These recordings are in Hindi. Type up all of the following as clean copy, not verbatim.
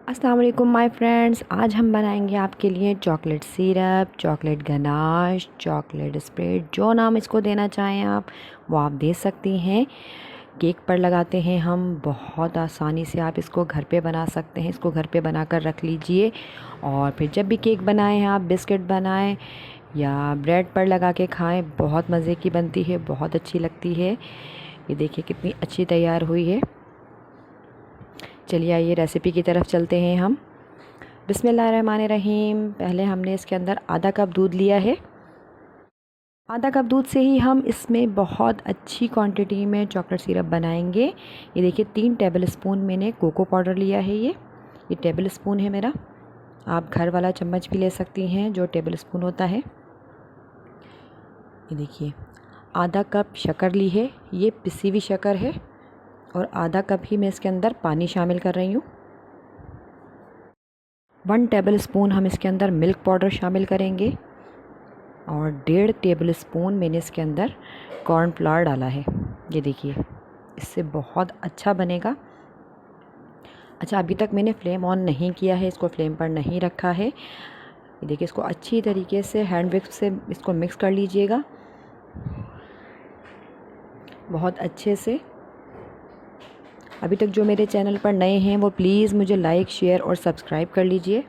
अस्सलाम वालेकुम माय फ्रेंड्स। आज हम बनाएंगे आपके लिए chocolate syrup, chocolate ganache, chocolate spread, जो नाम इसको देना चाहें आप वो आप दे सकती हैं। केक पर लगाते हैं हम, बहुत आसानी से आप इसको घर पे बना सकते हैं। इसको घर पे बनाकर रख लीजिए और फिर जब भी केक बनाएं आप, बिस्किट बनाएं या ब्रेड पर लगा के खाएं, बहुत मज़े की बनती है, बहुत अच्छी लगती है। ये देखिए कितनी अच्छी तैयार हुई है। चलिए आइए रेसिपी की तरफ चलते हैं हम। बिस्मिल्लाहिर्रहमानिर्रहीम। पहले हमने इसके अंदर आधा कप दूध लिया है। आधा कप दूध से ही हम इसमें बहुत अच्छी क्वांटिटी में चॉकलेट सिरप बनाएंगे। ये देखिए 3 टेबल स्पून मैंने कोको पाउडर लिया है। ये टेबल स्पून है मेरा। आप घर वाला चम्मच भी ले सकती हैं जो टेबल स्पून होता है। ये देखिए आधा कप शक्कर ली है, ये पिसी हुई शक्कर है और आधा कप ही मैं इसके अंदर पानी शामिल कर रही हूँ। 1 टेबल स्पून हम इसके अंदर मिल्क पाउडर शामिल करेंगे और 1.5 टेबल स्पून मैंने इसके अंदर कॉर्नफ्लावर डाला है। ये देखिए इससे बहुत अच्छा बनेगा। अच्छा, अभी तक मैंने फ्लेम ऑन नहीं किया है, इसको फ्लेम पर नहीं रखा है। ये देखिए इसको अच्छी तरीके से हैंड विस्क से इसको मिक्स कर लीजिएगा बहुत अच्छे से। अभी तक जो मेरे चैनल पर नए हैं वो प्लीज़ मुझे लाइक, शेयर और सब्सक्राइब कर लीजिए।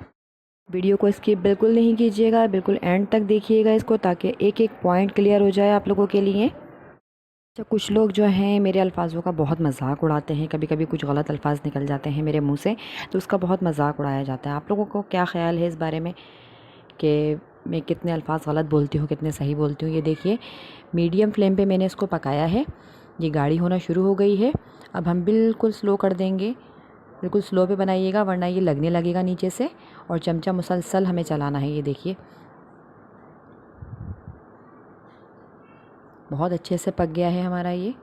वीडियो को स्किप बिल्कुल नहीं कीजिएगा, बिल्कुल एंड तक देखिएगा इसको, ताकि एक एक पॉइंट क्लियर हो जाए आप लोगों के लिए। अच्छा, कुछ लोग जो हैं मेरे अल्फाज़ों का बहुत मजाक उड़ाते हैं, कभी कभी कुछ गलत अल्फाज निकल जाते हैं मेरे मुंह से, तो उसका बहुत मजाक उड़ाया जाता है। आप लोगों को क्या ख्याल है इस बारे में कि मैं कितने अल्फाज गलत बोलती हूँ, कितने सही बोलती हूँ? ये देखिए मीडियम फ्लेम पे मैंने इसको पकाया है। ये गाढ़ी होना शुरू हो गई है। अब हम बिल्कुल स्लो कर देंगे, बिल्कुल स्लो पे बनाइएगा वरना ये लगने लगेगा नीचे से, और चमचा मुसलसल हमें चलाना है। ये देखिए बहुत अच्छे से पक गया है हमारा ये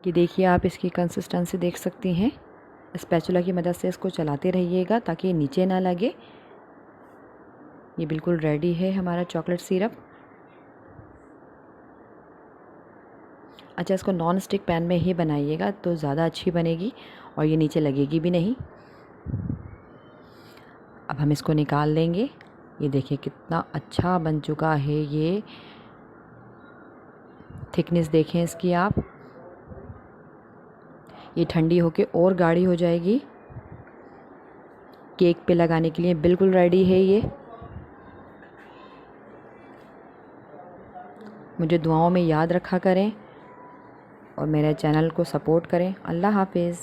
देखिए आप इसकी कंसिस्टेंसी देख सकती हैं। स्पैचुला की मदद से इसको चलाते रहिएगा ताकि ये नीचे ना लगे। ये बिल्कुल रेडी है हमारा चॉकलेट सिरप। अच्छा, इसको नॉन स्टिक पैन में ही बनाइएगा तो ज़्यादा अच्छी बनेगी और ये नीचे लगेगी भी नहीं। अब हम इसको निकाल लेंगे। ये देखिए कितना अच्छा बन चुका है। ये थिकनेस देखें इसकी आप। ये ठंडी होके और गाढ़ी हो जाएगी। केक पे लगाने के लिए बिल्कुल रेडी है ये। मुझे दुआओं में याद रखा करें और मेरे चैनल को सपोर्ट करें। अल्लाह हाफिज़।